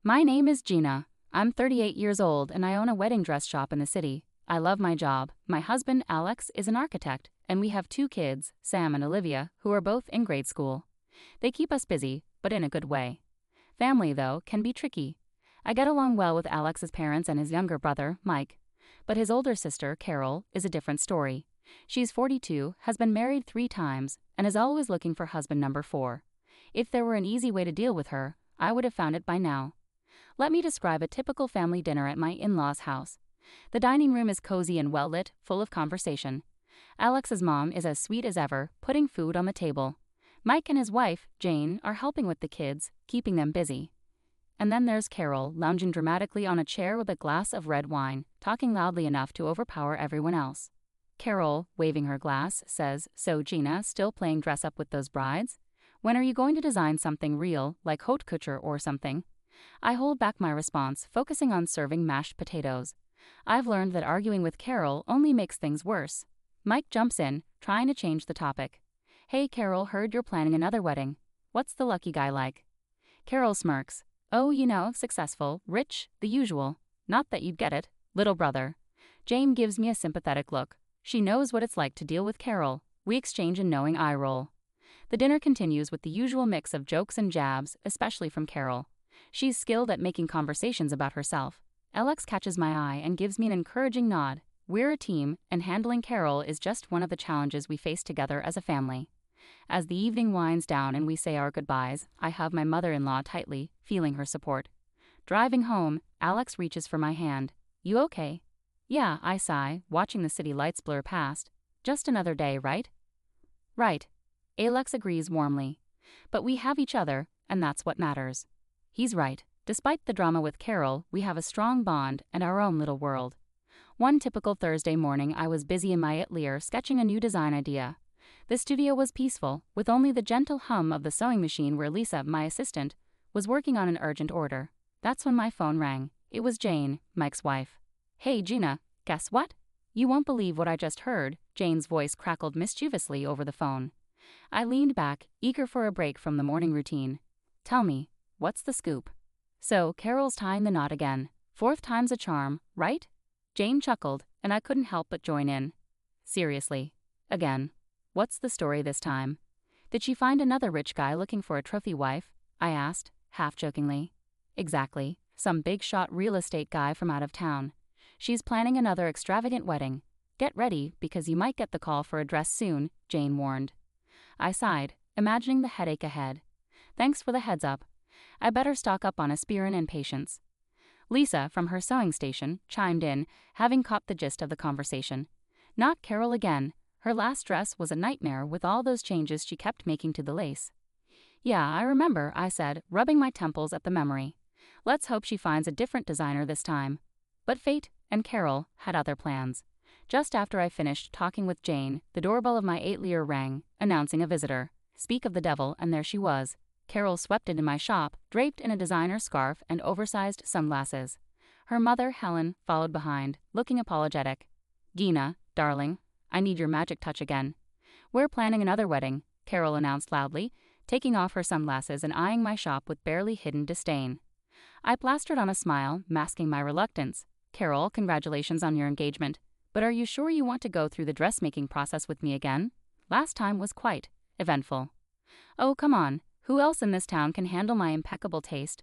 My name is Gina. I'm 38 years old and I own a wedding dress shop in the city. I love my job. My husband, Alex, is an architect, and we have 2 kids, Sam and Olivia, who are both in grade school. They keep us busy, but in a good way. Family, though, can be tricky. I get along well with Alex's parents and his younger brother, Mike. But his older sister, Carol, is a different story. She's 42, has been married 3 times, and is always looking for husband number 4. If there were an easy way to deal with her, I would have found it by now. Let me describe a typical family dinner at my in-laws' house. The dining room is cozy and well-lit, full of conversation. Alex's mom is as sweet as ever, putting food on the table. Mike and his wife, Jane, are helping with the kids, keeping them busy. And then there's Carol, lounging dramatically on a chair with a glass of red wine, talking loudly enough to overpower everyone else. Carol, waving her glass, says, "So Gina, still playing dress-up with those brides? When are you going to design something real, like haute couture or something?" I hold back my response, focusing on serving mashed potatoes. I've learned that arguing with Carol only makes things worse. Mike jumps in, trying to change the topic. "Hey Carol, heard you're planning another wedding. What's the lucky guy like?" Carol smirks. "Oh, successful, rich, the usual. Not that you'd get it, little brother." Jane gives me a sympathetic look. She knows what it's like to deal with Carol. We exchange a knowing eye roll. The dinner continues with the usual mix of jokes and jabs, especially from Carol. She's skilled at making conversations about herself. Alex catches my eye and gives me an encouraging nod. We're a team, and handling Carol is just one of the challenges we face together as a family. As the evening winds down and we say our goodbyes, I hug my mother-in-law tightly, feeling her support. Driving home, Alex reaches for my hand. "You okay?" "Yeah," I sigh, watching the city lights blur past. "Just another day, right?" "Right." Alex agrees warmly. "But we have each other, and that's what matters." He's right. Despite the drama with Carol, we have a strong bond and our own little world. One typical Thursday morning, I was busy in my atelier sketching a new design idea. The studio was peaceful, with only the gentle hum of the sewing machine where Lisa, my assistant, was working on an urgent order. That's when my phone rang. It was Jane, Mike's wife. "Hey Gina, guess what? You won't believe what I just heard," Jane's voice crackled mischievously over the phone. I leaned back, eager for a break from the morning routine. "Tell me, what's the scoop?" "So, Carol's tying the knot again. 4th time's a charm, right?" Jane chuckled, and I couldn't help but join in. "Seriously. Again. What's the story this time? Did she find another rich guy looking for a trophy wife?" I asked, half-jokingly. "Exactly. Some big-shot real estate guy from out of town. She's planning another extravagant wedding. Get ready, because you might get the call for a dress soon," Jane warned. I sighed, imagining the headache ahead. "Thanks for the heads up. I better stock up on aspirin and patience." Lisa, from her sewing station, chimed in, having caught the gist of the conversation. "Not Carol again. Her last dress was a nightmare with all those changes she kept making to the lace." "Yeah, I remember," I said, rubbing my temples at the memory. "Let's hope she finds a different designer this time." But fate and Carol had other plans. Just after I finished talking with Jane, the doorbell of my atelier rang, announcing a visitor. Speak of the devil, and there she was. Carol swept into my shop, draped in a designer scarf and oversized sunglasses. Her mother, Helen, followed behind, looking apologetic. "Gina, darling, I need your magic touch again." "We're planning another wedding," Carol announced loudly, taking off her sunglasses and eyeing my shop with barely hidden disdain. I plastered on a smile, masking my reluctance. "Carol, congratulations on your engagement. But are you sure you want to go through the dressmaking process with me again? Last time was quite eventful." "Oh, come on. Who else in this town can handle my impeccable taste?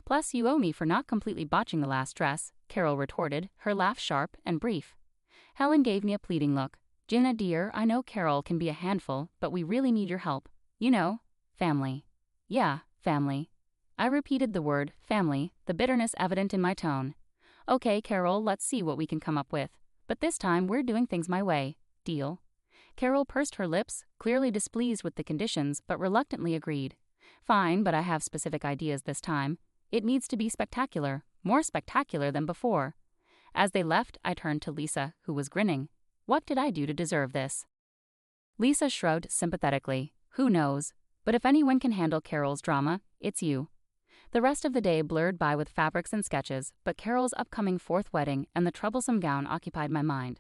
Plus, you owe me for not completely botching the last dress," Carol retorted, her laugh sharp and brief. Helen gave me a pleading look. "Gina dear, I know Carol can be a handful, but we really need your help. Family." "Yeah, family." I repeated the word, family, the bitterness evident in my tone. "Okay, Carol, let's see what we can come up with. But this time we're doing things my way. Deal?" Carol pursed her lips, clearly displeased with the conditions, but reluctantly agreed. "Fine, but I have specific ideas this time. It needs to be spectacular, more spectacular than before." As they left, I turned to Lisa, who was grinning. What did I do to deserve this? Lisa shrugged sympathetically. "Who knows? But if anyone can handle Carol's drama, it's you." The rest of the day blurred by with fabrics and sketches, but Carol's upcoming 4th wedding and the troublesome gown occupied my mind.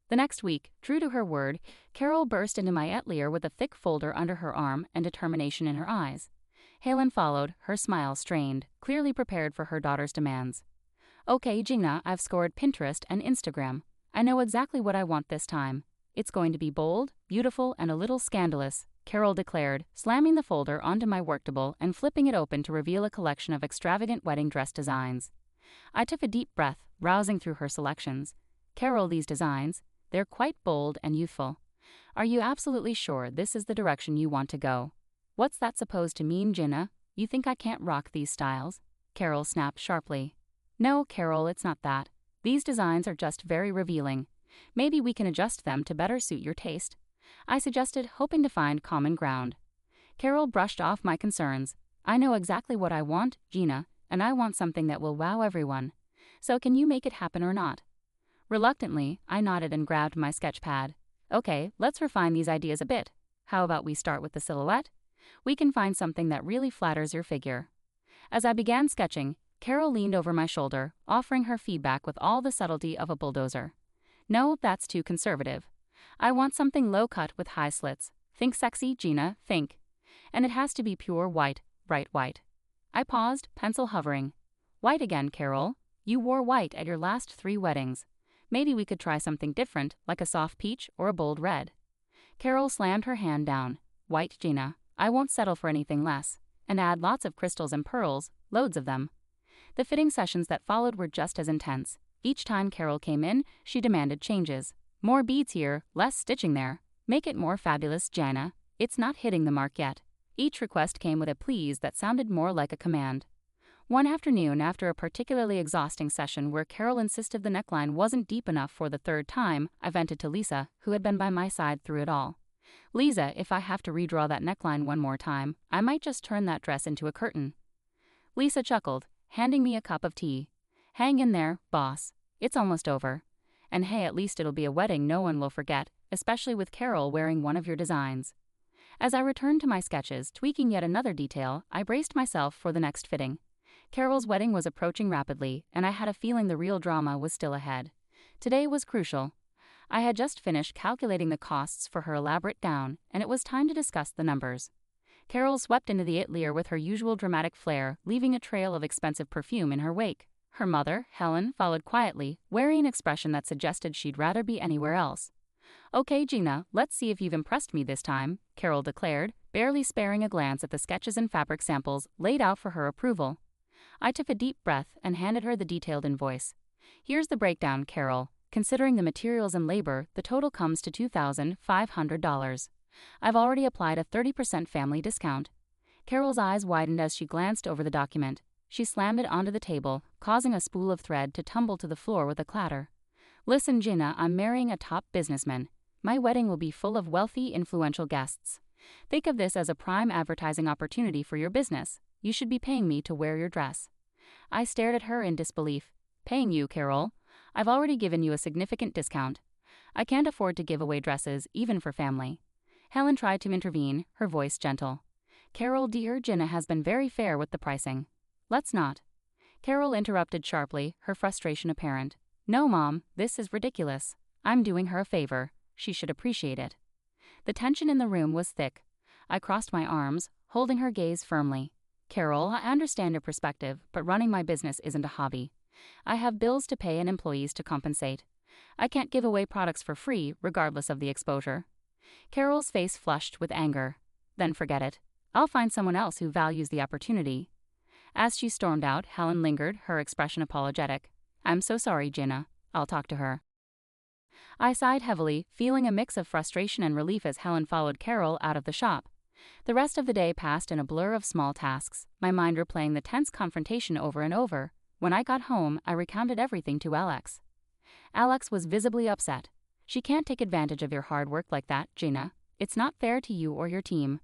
The next week, true to her word, Carol burst into my atelier with a thick folder under her arm and determination in her eyes. Helen followed, her smile strained, clearly prepared for her daughter's demands. Okay, Gina, I've scored Pinterest and Instagram. I know exactly what I want this time. It's going to be bold, beautiful, and a little scandalous, Carol declared, slamming the folder onto my work table and flipping it open to reveal a collection of extravagant wedding dress designs. I took a deep breath, browsing through her selections. Carol, these designs, they're quite bold and youthful. Are you absolutely sure this is the direction you want to go? What's that supposed to mean, Gina? You think I can't rock these styles? Carol snapped sharply. No, Carol, it's not that. These designs are just very revealing. Maybe we can adjust them to better suit your taste, I suggested, hoping to find common ground. Carol brushed off my concerns. I know exactly what I want, Gina, and I want something that will wow everyone. So can you make it happen or not? Reluctantly, I nodded and grabbed my sketch pad. Okay, let's refine these ideas a bit. How about we start with the silhouette? We can find something that really flatters your figure. As I began sketching, Carol leaned over my shoulder, offering her feedback with all the subtlety of a bulldozer. No, that's too conservative. I want something low-cut with high slits. Think sexy, Gina, think. And it has to be pure white, bright white. I paused, pencil hovering. White again, Carol. You wore white at your last 3 weddings. Maybe we could try something different, like a soft peach or a bold red. Carol slammed her hand down. White, Gina. I won't settle for anything less. And add lots of crystals and pearls, loads of them. The fitting sessions that followed were just as intense. Each time Carol came in, she demanded changes. More beads here, less stitching there. Make it more fabulous, Gina. It's not hitting the mark yet. Each request came with a please that sounded more like a command. One afternoon, after a particularly exhausting session where Carol insisted the neckline wasn't deep enough for the 3rd time, I vented to Lisa, who had been by my side through it all. Lisa, if I have to redraw that neckline one more time, I might just turn that dress into a curtain. Lisa chuckled, handing me a cup of tea. Hang in there, boss. It's almost over. And hey, at least it'll be a wedding no one will forget, especially with Carol wearing one of your designs. As I returned to my sketches, tweaking yet another detail, I braced myself for the next fitting. Carol's wedding was approaching rapidly, and I had a feeling the real drama was still ahead. Today was crucial. I had just finished calculating the costs for her elaborate gown, and it was time to discuss the numbers. Carol swept into the atelier with her usual dramatic flair, leaving a trail of expensive perfume in her wake. Her mother, Helen, followed quietly, wearing an expression that suggested she'd rather be anywhere else. Okay, Gina, let's see if you've impressed me this time, Carol declared, barely sparing a glance at the sketches and fabric samples laid out for her approval. I took a deep breath and handed her the detailed invoice. Here's the breakdown, Carol. Considering the materials and labor, the total comes to $2,500. I've already applied a 30% family discount. Carol's eyes widened as she glanced over the document. She slammed it onto the table, causing a spool of thread to tumble to the floor with a clatter. Listen, Gina, I'm marrying a top businessman. My wedding will be full of wealthy, influential guests. Think of this as a prime advertising opportunity for your business. You should be paying me to wear your dress. I stared at her in disbelief. Paying you, Carol? I've already given you a significant discount. I can't afford to give away dresses, even for family. Helen tried to intervene, her voice gentle. Carol, dear, Gina has been very fair with the pricing. Let's not. Carol interrupted sharply, her frustration apparent. No, Mom, this is ridiculous. I'm doing her a favor. She should appreciate it. The tension in the room was thick. I crossed my arms, holding her gaze firmly. Carol, I understand your perspective, but running my business isn't a hobby. I have bills to pay and employees to compensate. I can't give away products for free, regardless of the exposure. Carol's face flushed with anger. Then forget it. I'll find someone else who values the opportunity. As she stormed out, Helen lingered, her expression apologetic. I'm so sorry, Gina. I'll talk to her. I sighed heavily, feeling a mix of frustration and relief as Helen followed Carol out of the shop. The rest of the day passed in a blur of small tasks, my mind replaying the tense confrontation over and over. When I got home, I recounted everything to Alex. Alex was visibly upset. She can't take advantage of your hard work like that, Gina. It's not fair to you or your team.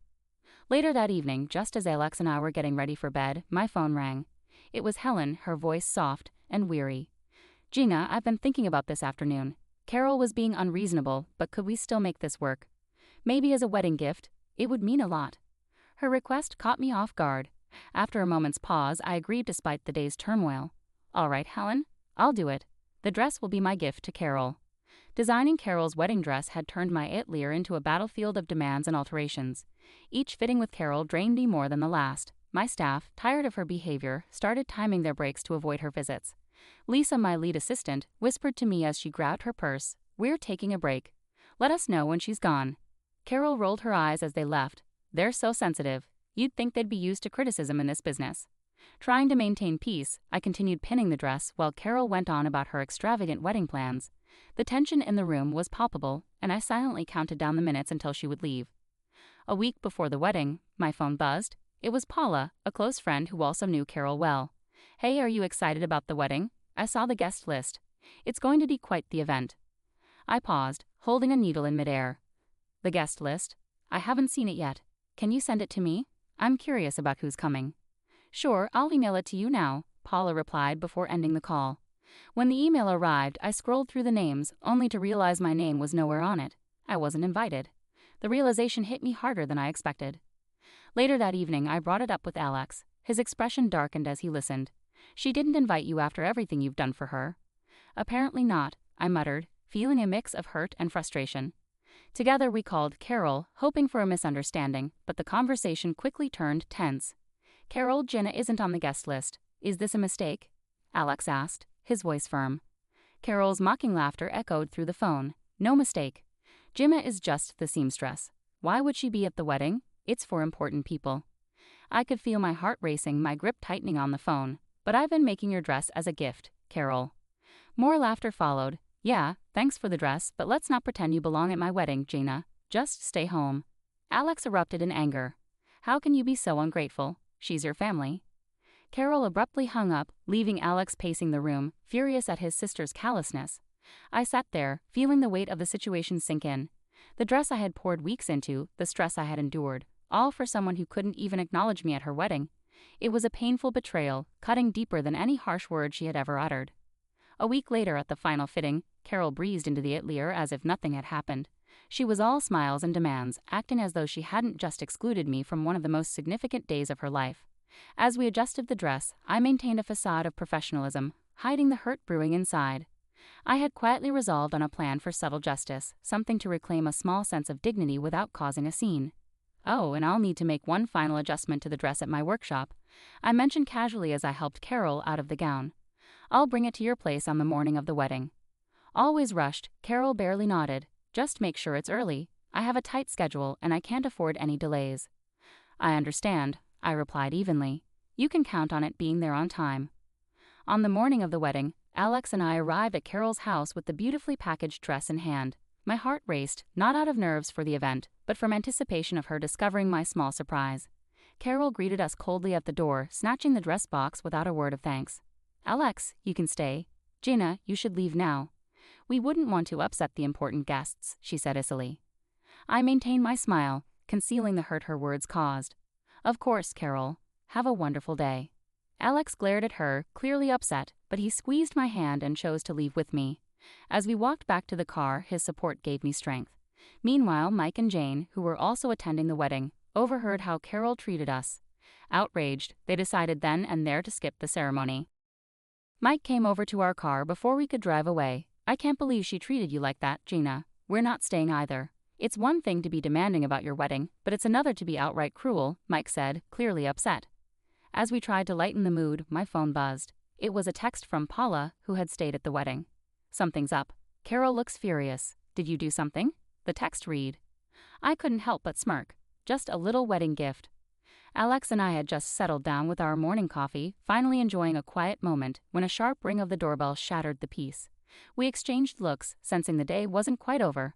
Later that evening, just as Alex and I were getting ready for bed, my phone rang. It was Helen, her voice soft and weary. Gina, I've been thinking about this afternoon. Carol was being unreasonable, but could we still make this work? Maybe as a wedding gift. It would mean a lot. Her request caught me off guard. After a moment's pause, I agreed despite the day's turmoil. All right, Helen, I'll do it. The dress will be my gift to Carol. Designing Carol's wedding dress had turned my atelier into a battlefield of demands and alterations. Each fitting with Carol drained me more than the last. My staff, tired of her behavior, started timing their breaks to avoid her visits. Lisa, my lead assistant, whispered to me as she grabbed her purse, "We're taking a break. Let us know when she's gone." Carol rolled her eyes as they left. "They're so sensitive. You'd think they'd be used to criticism in this business." Trying to maintain peace, I continued pinning the dress while Carol went on about her extravagant wedding plans. The tension in the room was palpable, and I silently counted down the minutes until she would leave. A week before the wedding, my phone buzzed. It was Paula, a close friend who also knew Carol well. "Hey, are you excited about the wedding? I saw the guest list. It's going to be quite the event." I paused, holding a needle in midair. "The guest list? I haven't seen it yet. Can you send it to me? I'm curious about who's coming." "Sure, I'll email it to you now," Paula replied before ending the call. When the email arrived, I scrolled through the names, only to realize my name was nowhere on it. I wasn't invited. The realization hit me harder than I expected. Later that evening, I brought it up with Alex. His expression darkened as he listened. "She didn't invite you after everything you've done for her." "Apparently not," I muttered, feeling a mix of hurt and frustration. Together we called Carol, hoping for a misunderstanding, but the conversation quickly turned tense. "Carol, Gina isn't on the guest list. Is this a mistake?" Alex asked, his voice firm. Carol's mocking laughter echoed through the phone. "No mistake. Gina is just the seamstress. Why would she be at the wedding? It's for important people." I could feel my heart racing, my grip tightening on the phone. "But I've been making your dress as a gift, Carol." More laughter followed. "Yeah, thanks for the dress, but let's not pretend you belong at my wedding, Gina. Just stay home." Alex erupted in anger. "How can you be so ungrateful? She's your family." Carol abruptly hung up, leaving Alex pacing the room, furious at his sister's callousness. I sat there, feeling the weight of the situation sink in. The dress I had poured weeks into, the stress I had endured, all for someone who couldn't even acknowledge me at her wedding. It was a painful betrayal, cutting deeper than any harsh word she had ever uttered. A week later, at the final fitting, Carol breezed into the atelier as if nothing had happened. She was all smiles and demands, acting as though she hadn't just excluded me from one of the most significant days of her life. As we adjusted the dress, I maintained a facade of professionalism, hiding the hurt brewing inside. I had quietly resolved on a plan for subtle justice, something to reclaim a small sense of dignity without causing a scene. "Oh, and I'll need to make one final adjustment to the dress at my workshop," I mentioned casually as I helped Carol out of the gown. "I'll bring it to your place on the morning of the wedding." Always rushed, Carol barely nodded. "Just make sure it's early. I have a tight schedule and I can't afford any delays." "I understand," I replied evenly. "You can count on it being there on time." On the morning of the wedding, Alex and I arrived at Carol's house with the beautifully packaged dress in hand. My heart raced, not out of nerves for the event, but from anticipation of her discovering my small surprise. Carol greeted us coldly at the door, snatching the dress box without a word of thanks. "Alex, you can stay. Gina, you should leave now. We wouldn't want to upset the important guests," she said icily. I maintained my smile, concealing the hurt her words caused. "Of course, Carol. Have a wonderful day." Alex glared at her, clearly upset, but he squeezed my hand and chose to leave with me. As we walked back to the car, his support gave me strength. Meanwhile, Mike and Jane, who were also attending the wedding, overheard how Carol treated us. Outraged, they decided then and there to skip the ceremony. Mike came over to our car before we could drive away. "I can't believe she treated you like that, Gina. We're not staying either." "It's one thing to be demanding about your wedding, but it's another to be outright cruel," Mike said, clearly upset. As we tried to lighten the mood, my phone buzzed. It was a text from Paula, who had stayed at the wedding. "Something's up. Carol looks furious. Did you do something?" The text read. I couldn't help but smirk. Just a little wedding gift. Alex and I had just settled down with our morning coffee, finally enjoying a quiet moment, when a sharp ring of the doorbell shattered the peace. We exchanged looks, sensing the day wasn't quite over.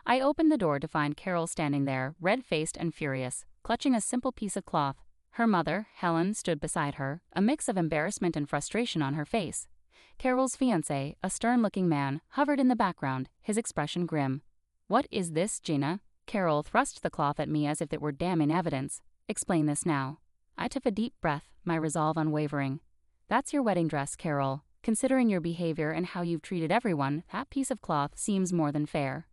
I opened the door to find Carol standing there, red-faced and furious, clutching a simple piece of cloth. Her mother, Helen, stood beside her, a mix of embarrassment and frustration on her face. Carol's fiancé, a stern-looking man, hovered in the background, his expression grim. "What is this, Gina?" Carol thrust the cloth at me as if it were damning evidence. "Explain this now." I took a deep breath, my resolve unwavering. "That's your wedding dress, Carol. Considering your behavior and how you've treated everyone, that piece of cloth seems more than fair."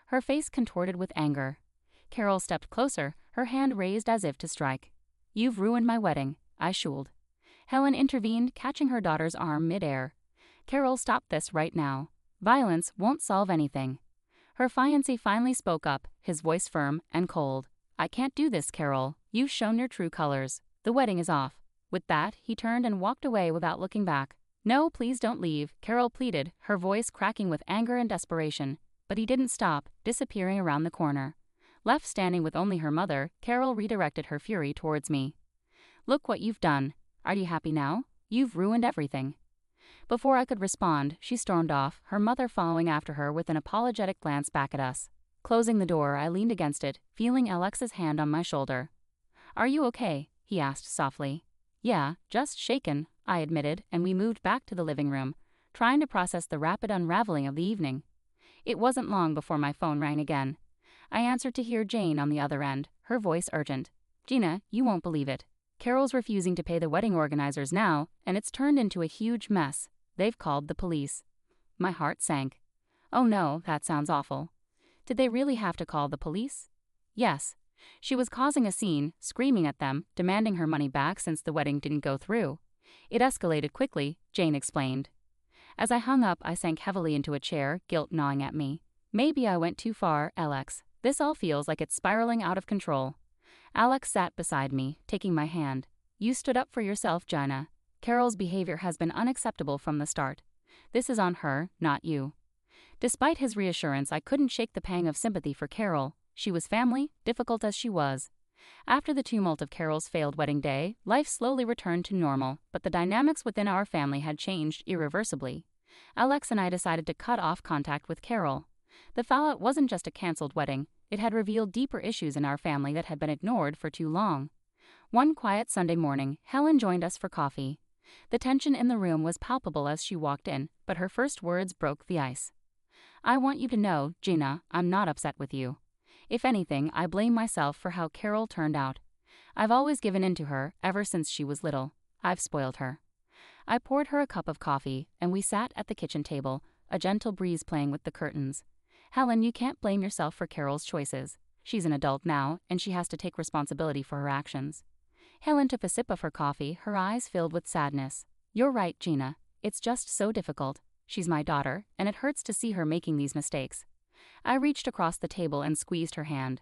Her face contorted with anger. Carol stepped closer, her hand raised as if to strike. "You've ruined my wedding," I shuled. Helen intervened, catching her daughter's arm mid-air. "Carol, stop this right now. Violence won't solve anything." Her fiancé finally spoke up, his voice firm and cold. "I can't do this, Carol. You've shown your true colors. The wedding is off." With that, he turned and walked away without looking back. "No, please don't leave," Carol pleaded, her voice cracking with anger and desperation. But he didn't stop, disappearing around the corner. Left standing with only her mother, Carol redirected her fury towards me. "Look what you've done. Are you happy now? You've ruined everything." Before I could respond, she stormed off, her mother following after her with an apologetic glance back at us. Closing the door, I leaned against it, feeling Alex's hand on my shoulder. "Are you okay?" he asked softly. "Yeah, just shaken," I admitted, and we moved back to the living room, trying to process the rapid unraveling of the evening. It wasn't long before my phone rang again. I answered to hear Jane on the other end, her voice urgent. "Gina, you won't believe it. Carol's refusing to pay the wedding organizers now, and it's turned into a huge mess. They've called the police." My heart sank. Oh no, that sounds awful. Did they really have to call the police? Yes. She was causing a scene, screaming at them, demanding her money back since the wedding didn't go through. It escalated quickly, Jane explained. As I hung up, I sank heavily into a chair, guilt gnawing at me. Maybe I went too far, Alex. This all feels like it's spiraling out of control. Alex sat beside me, taking my hand. "You stood up for yourself, Gina. Carol's behavior has been unacceptable from the start. This is on her, not you." Despite his reassurance, I couldn't shake the pang of sympathy for Carol. She was family, difficult as she was. After the tumult of Carol's failed wedding day, life slowly returned to normal, but the dynamics within our family had changed irreversibly. Alex and I decided to cut off contact with Carol. The fallout wasn't just a cancelled wedding, it had revealed deeper issues in our family that had been ignored for too long. One quiet Sunday morning, Helen joined us for coffee. The tension in the room was palpable as she walked in, but her first words broke the ice. "I want you to know, Gina, I'm not upset with you. If anything, I blame myself for how Carol turned out. I've always given in to her, ever since she was little. I've spoiled her." I poured her a cup of coffee, and we sat at the kitchen table, a gentle breeze playing with the curtains. "Helen, you can't blame yourself for Carol's choices. She's an adult now, and she has to take responsibility for her actions." Helen took a sip of her coffee, her eyes filled with sadness. "You're right, Gina. It's just so difficult. She's my daughter, and it hurts to see her making these mistakes." I reached across the table and squeezed her hand.